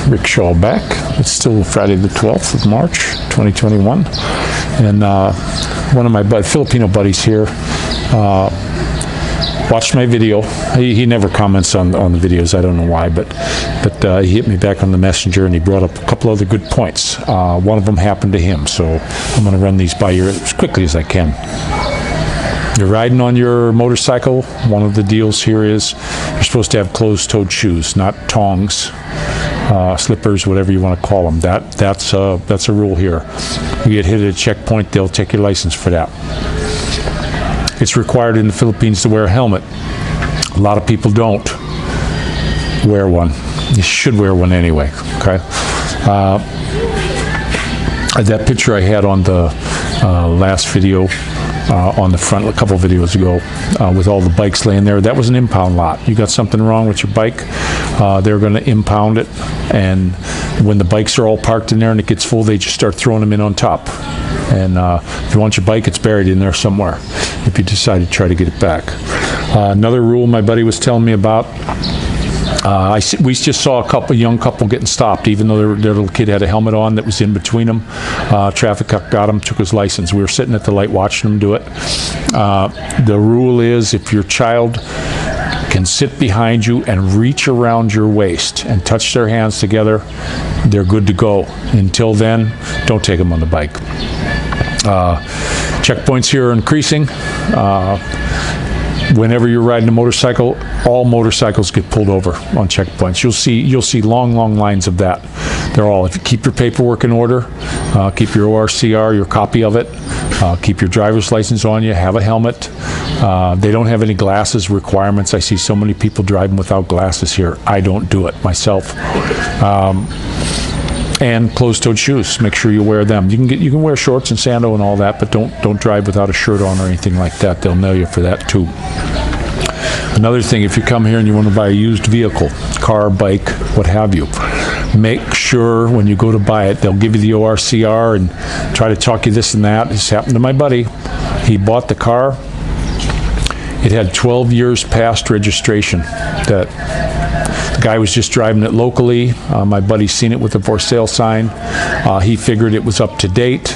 rickshaw back. It's still Friday the 12th of March 2021, and one of my Filipino buddies here watched my video. He never comments on the videos. I don't know why, but he hit me back on the messenger, and he brought up a couple other good points. One of them happened to him, so I'm going to run these by you as quickly as I can. You're riding on your motorcycle. One of the deals here is you're supposed to have closed-toed shoes, not tongs, slippers, whatever you want to call them. That's a rule here. You get hit at a checkpoint, they'll take your license for that. It's required in the Philippines to wear a helmet. A lot of people don't wear one. You should wear one anyway, okay? That picture I had on the last video, on the front a couple videos ago, with all the bikes laying there, that was an impound lot. You got something wrong with your bike, they're going to impound it, and when the bikes are all parked in there and it gets full, they just start throwing them in on top. And if you want your bike, it's buried in there somewhere if you decide to try to get it back. Another rule my buddy was telling me about, we just saw a young couple getting stopped, even though their little kid had a helmet on that was in between them. Traffic got him, took his license. We were sitting at the light watching them do it. The rule is if your child can sit behind you and reach around your waist and touch their hands together, they're good to go. Until then, don't take them on the bike. Checkpoints here are increasing. Whenever you're riding a motorcycle, all motorcycles get pulled over on checkpoints. You'll see long lines of that. They're all, if you keep your paperwork in order, keep your ORCR, your copy of it, keep your driver's license on you, have a helmet. They don't have any glasses requirements. I see so many people driving without glasses here. I don't do it myself. And closed-toed shoes. Make sure you wear them. You can wear shorts and sandal and all that, but don't drive without a shirt on or anything like that. They'll nail you for that too. Another thing, if you come here and you want to buy a used vehicle, car, bike, what have you, make sure when you go to buy it, they'll give you the ORCR and try to talk you this and that. This happened to my buddy. He bought the car. It had 12 years past registration. The guy was just driving it locally. My buddy's seen it with a for sale sign. He figured it was up to date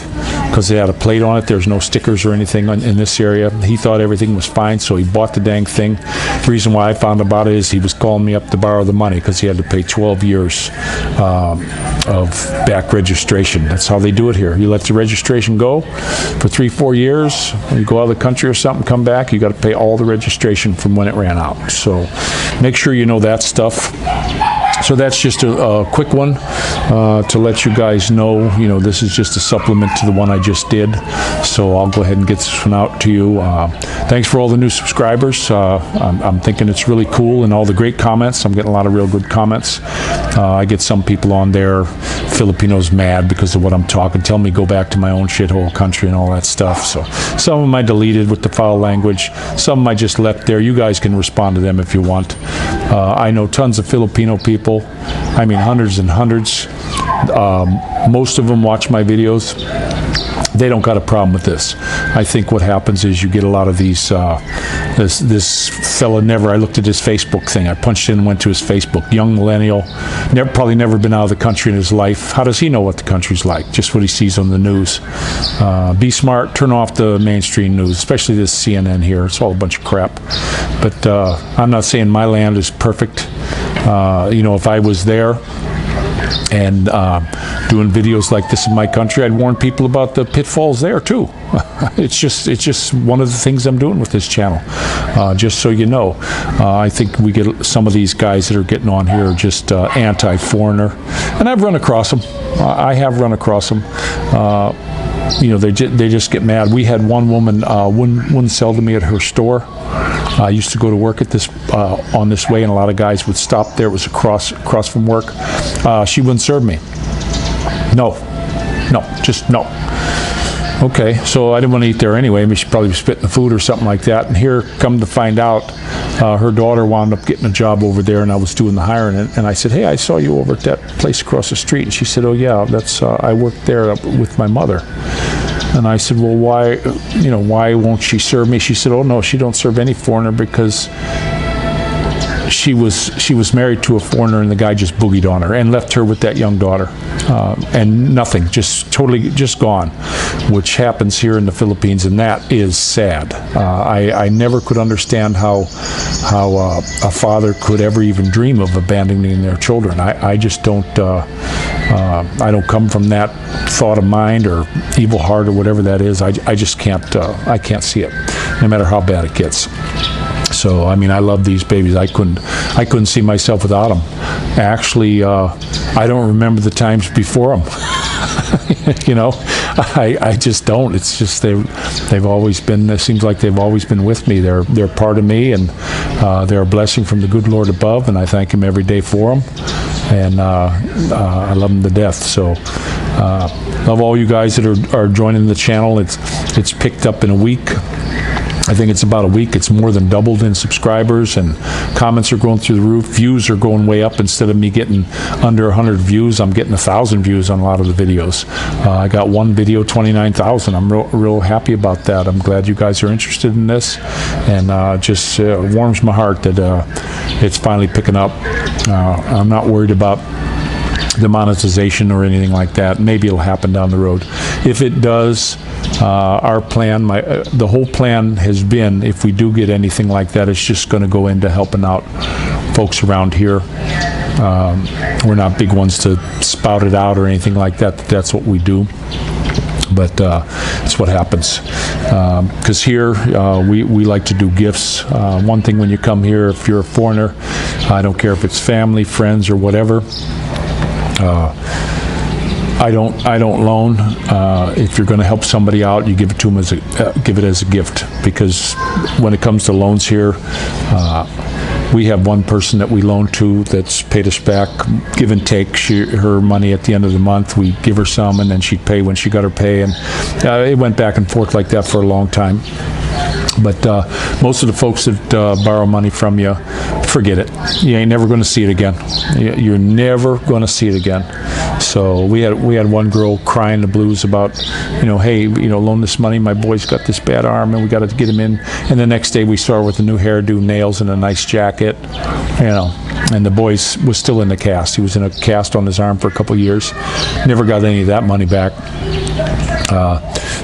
because it had a plate on it. There's no stickers or anything in this area. He thought everything was fine, so he bought the dang thing. The reason why I found about it is he was calling me up to borrow the money because he had to pay 12 years of back registration. That's how they do it here. You let the registration go for 3-4 years. When you go out of the country or something, come back, you got to pay all the registration from when it ran out. So make sure you know that stuff. So that's just a quick one to let you guys know, this is just a supplement to the one I just did. So I'll go ahead and get this one out to you. Thanks for all the new subscribers. I'm thinking it's really cool, and all the great comments. I'm getting a lot of real good comments. I get some people on there, Filipinos mad because of what I'm talking, tell me go back to my own shithole country and all that stuff. So some of them I deleted with the foul language. Some of them I just left there. You guys can respond to them if you want. I know tons of Filipino people. I mean hundreds and hundreds. Most of them watch my videos. They don't got a problem with this. I think what happens is you get a lot of these, this fella I looked at his Facebook thing. I punched in and went to his Facebook. Young millennial, probably never been out of the country in his life. How does he know what the country's like? Just what he sees on the news. Be smart, turn off the mainstream news, especially this CNN here. It's all a bunch of crap. But I'm not saying my land is perfect. If I was there and doing videos like this in my country, I'd warn people about the pitfalls there too. It's just one of the things I'm doing with this channel. Just so you know, I think we get some of these guys that are getting on here are just anti-foreigner, and I've run across them. I have run across them. They just get mad. We had one woman wouldn't sell to me at her store. I used to go to work at this on this way, and a lot of guys would stop there. It was across from work. She wouldn't serve me. No, just no. Okay, so I didn't want to eat there anyway. I mean, she probably was spitting the food or something like that. And here, come to find out, her daughter wound up getting a job over there, and I was doing the hiring. And I said, hey, I saw you over at that place across the street. And she said, oh yeah, that's I worked there with my mother. And I said, well, why won't she serve me? She said, oh no, she don't serve any foreigner because she was married to a foreigner, and the guy just boogied on her and left her with that young daughter, and nothing, just totally just gone, which happens here in the Philippines, and that is sad. I never could understand how a father could ever even dream of abandoning their children. I just don't. I don't come from that thought of mind or evil heart or whatever that is. I just can't. I can't see it, no matter how bad it gets. So I mean, I love these babies. I couldn't see myself without them. Actually, I don't remember the times before them. You know, I just don't. It's just they've always been. It seems like they've always been with me. They're part of me, and they're a blessing from the good Lord above, and I thank Him every day for them. And I love them to death. So love all you guys that are joining the channel. It's picked up in a week. I think it's about a week. It's more than doubled in subscribers, and comments are going through the roof. Views are going way up. Instead of me getting under 100 views, I'm getting 1,000 views on a lot of the videos. I got one video, 29,000. I'm real happy about that. I'm glad you guys are interested in this, and just warms my heart that it's finally picking up. I'm not worried about the monetization or anything like that. Maybe it'll happen down the road. If it does, our plan, the whole plan has been, if we do get anything like that, it's just going to go into helping out folks around here. We're not big ones to spout it out or anything like that. That's what we do. But it's what happens. Because here, we like to do gifts. One thing when you come here, if you're a foreigner, I don't care if it's family, friends, or whatever, I don't loan. If you're going to help somebody out, you give it to them give it as a gift. Because when it comes to loans here, we have one person that we loan to that's paid us back, give and take. Her money at the end of the month, we give her some, and then she'd pay when she got her pay, and it went back and forth like that for a long time. But most of the folks that borrow money from you, forget it. You ain't never going to see it again. You're never going to see it again. So we had one girl crying the blues about, hey, loan this money. My boy's got this bad arm, and we got to get him in. And the next day we saw her with a new hairdo, nails, and a nice jacket. And the boy was still in the cast. He was in a cast on his arm for a couple of years. Never got any of that money back.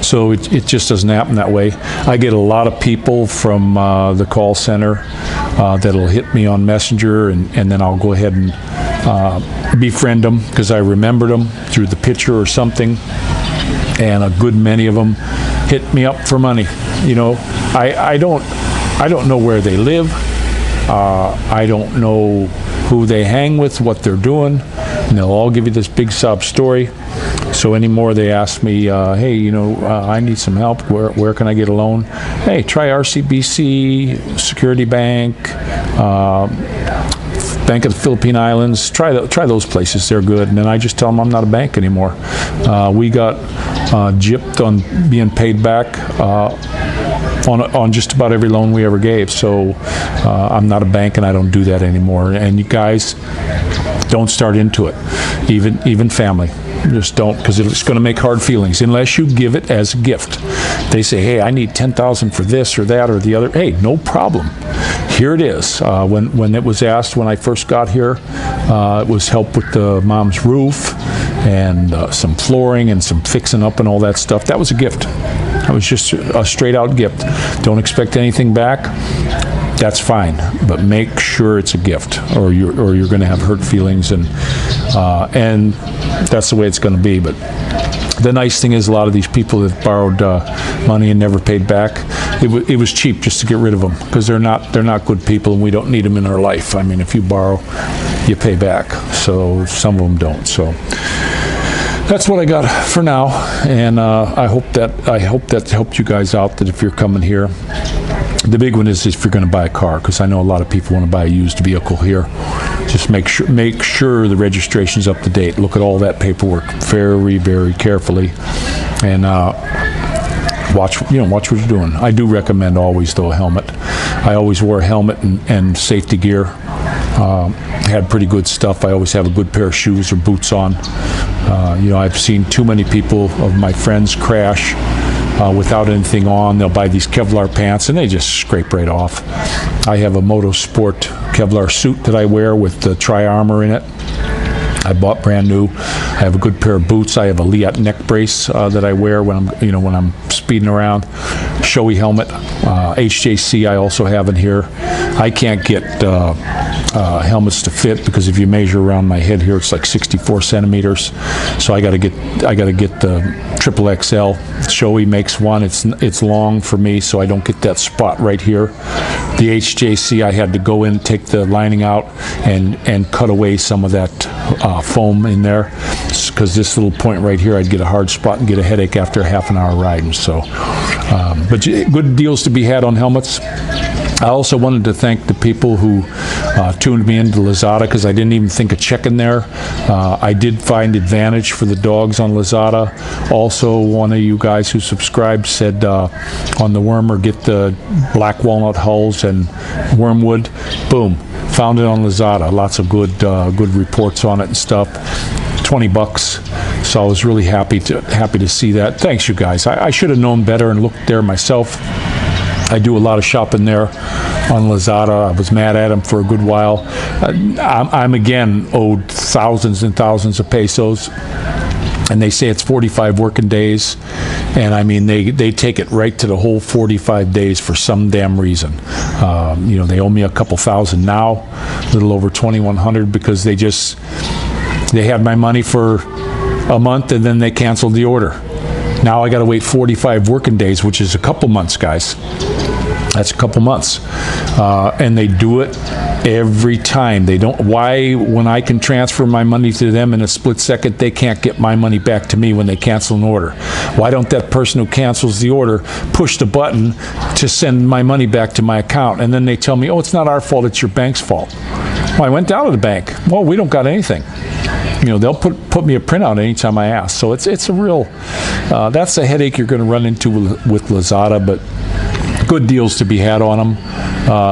So it just doesn't happen that way. I get a lot of people from the call center that'll hit me on Messenger, and then I'll go ahead and befriend them because I remembered them through the picture or something. And a good many of them hit me up for money. I don't know where they live. I don't know who they hang with, what they're doing, and they'll all give you this big sob story. So anymore, they ask me, hey, I need some help. Where can I get a loan? Hey, try RCBC, Security Bank, Bank of the Philippine Islands. Try those places. They're good. And then I just tell them I'm not a bank anymore. We got gypped on being paid back on just about every loan we ever gave. So I'm not a bank, and I don't do that anymore. And you guys, don't start into it. Even family. Just don't, because it's going to make hard feelings unless you give it as a gift. They say, hey, I need $10,000 for this or that or the other. Hey, no problem. Here it is. When it was asked when I first got here, it was help with the mom's roof and some flooring and some fixing up and all that stuff. That was a gift. That was just a straight out gift. Don't expect anything back. That's fine, but make sure it's a gift, or you're going to have hurt feelings, and that's the way it's going to be. But the nice thing is, a lot of these people that borrowed money and never paid back, it was cheap just to get rid of them, because they're not good people, and we don't need them in our life. I mean, if you borrow, you pay back. So some of them don't. So that's what I got for now, and I hope that helped you guys out. That if you're coming here. The big one is if you're going to buy a car, because I know a lot of people want to buy a used vehicle here. Just make sure the registration's up to date. Look at all that paperwork very, very carefully, and watch what you're doing. I do recommend always, though, a helmet. I always wore a helmet and safety gear. Had pretty good stuff. I always have a good pair of shoes or boots on. I've seen too many people of my friends crash without anything on. They'll buy these Kevlar pants and they just scrape right off. I have a Motosport Kevlar suit that I wear with the Tri-Armor in it. I bought brand new. I have a good pair of boots. I have a Liat neck brace that I wear when I'm speeding around. Shoei helmet, HJC I also have in here. I can't get helmets to fit because if you measure around my head here, it's like 64 centimeters. So I got to get the triple XL. Shoei makes one. It's long for me, so I don't get that spot right here. The HJC, I had to go in, take the lining out, and cut away some of that foam in there, because this little point right here, I'd get a hard spot and get a headache after a half an hour riding. So, but good deals to be had on helmets. I also wanted to thank the people who tuned me into Lazada, because I didn't even think of checking there. I did find Advantage for the dogs on Lazada. Also, one of you guys who subscribed said on the Wormer, get the black walnut hulls and wormwood. Boom. Found it on Lazada. Lots of good reports on it and stuff. $20. So I was really happy to see that. Thanks, you guys. I should have known better and looked there myself. I do a lot of shopping there on Lazada. I was mad at them for a good while. I'm again owed thousands and thousands of pesos, and they say it's 45 working days, and I mean they take it right to the whole 45 days for some damn reason. They owe me a couple thousand now, a little over 2,100, because they had my money for a month and then they canceled the order. Now I got to wait 45 working days, which is a couple months, guys. That's a couple months. And they do it every time. They don't. Why, when I can transfer my money to them in a split second, they can't get my money back to me when they cancel an order? Why don't that person who cancels the order push the button to send my money back to my account? And then they tell me, oh, it's not our fault, it's your bank's fault. Well, I went down to the bank. Well, we don't got anything. They'll put me a printout anytime I ask. So it's a real, that's a headache you're going to run into with Lazada, but good deals to be had on them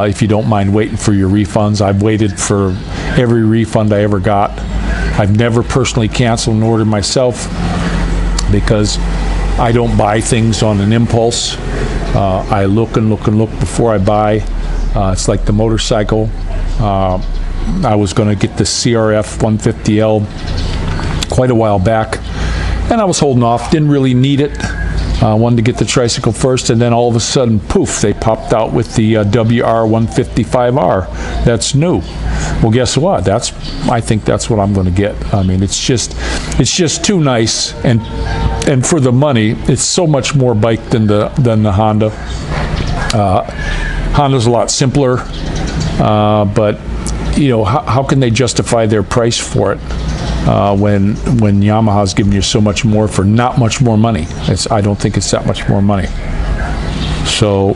if you don't mind waiting for your refunds. I've waited for every refund I ever got. I've never personally canceled an order myself because I don't buy things on an impulse. I look and look and look before I buy. It's like the motorcycle. I was going to get the CRF 150L quite a while back, and I was holding off, didn't really need it. Wanted to get the tricycle first, and then all of a sudden, poof, they popped out with the WR 155R. That's new. Well, guess what? I think that's what I'm going to get. I mean, it's just too nice, and for the money, it's so much more bike than the Honda. Honda's a lot simpler, but how can they justify their price for it when Yamaha's giving you so much more for not much more money? I don't think it's that much more money. So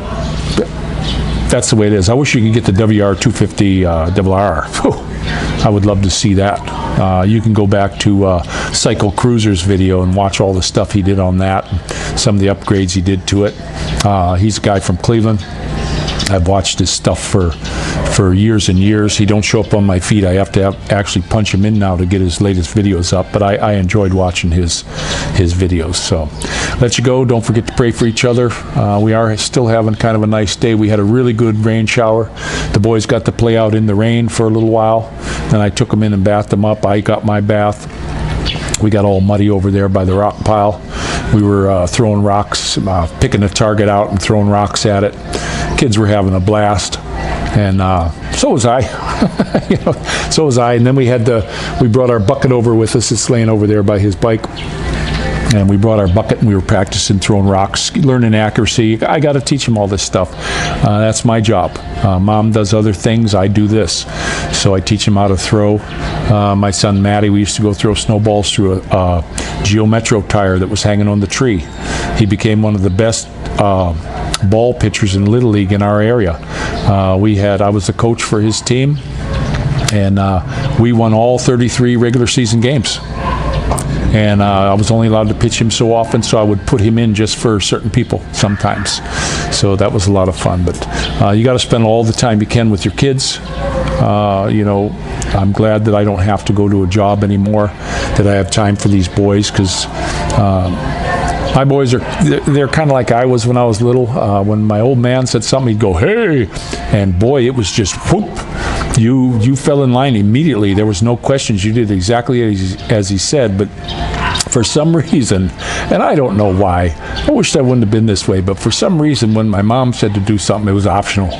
that's the way it is. I wish you could get the WR250 RR. I would love to see that. You can go back to Cycle Cruiser's video and watch all the stuff he did on that, some of the upgrades he did to it. He's a guy from Cleveland. I've watched his stuff for years and years. He don't show up on my feed. I have to actually punch him in now to get his latest videos up, but I enjoyed watching his videos. So let you go. Don't forget to pray for each other. We are still having kind of a nice day. We had a really good rain shower. The boys got to play out in the rain for a little while. Then I took them in and bathed them up. I got my bath. We got all muddy over there by the rock pile. We were throwing rocks, picking a target out and throwing rocks at it. Kids were having a blast, and so was I. So was I. And then we brought our bucket over with us. It's laying over there by his bike. And we brought our bucket and we were practicing throwing rocks, learning accuracy. I got to teach him all this stuff. That's my job. Mom does other things. I do this. So I teach him how to throw. My son Matty, we used to go throw snowballs through a Geo Metro tire that was hanging on the tree. He became one of the best ball pitchers in Little League in our area. I was the coach for his team, and we won all 33 regular season games. And I was only allowed to pitch him so often, so I would put him in just for certain people sometimes. So that was a lot of fun. But you got to spend all the time you can with your kids. I'm glad that I don't have to go to a job anymore, that I have time for these boys, because My boys they're kind of like I was when I was little. When my old man said something, he'd go, "Hey," and boy, it was just whoop. You fell in line immediately. There was no questions. You did exactly as he said. But for some reason, and I don't know why, I wish I wouldn't have been this way, but for some reason, when my mom said to do something, it was optional.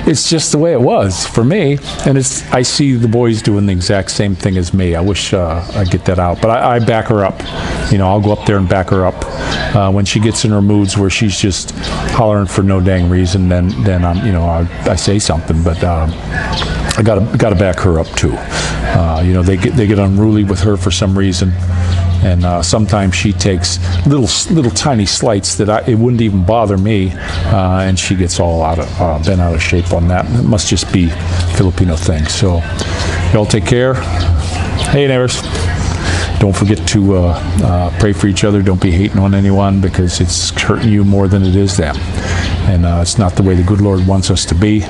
It's just the way it was for me, and I see the boys doing the exact same thing as me. I wish I get that out, but I back her up. I'll go up there and back her up. When she gets in her moods where she's just hollering for no dang reason, then I'm, I say something, but I gotta back her up too. They get unruly with her for some reason. And sometimes she takes little tiny slights that it wouldn't even bother me, and she gets all bent out of shape on that. It must just be a Filipino thing. So y'all take care. Hey, neighbors. Don't forget to pray for each other. Don't be hating on anyone, because it's hurting you more than it is them. And it's not the way the good Lord wants us to be.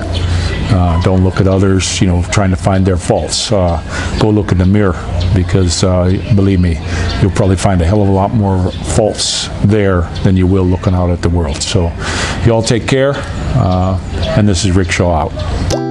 Don't look at others, trying to find their faults. Go look in the mirror, because believe me, you'll probably find a hell of a lot more faults there than you will looking out at the world. So you all take care, and this is Rick Shaw out.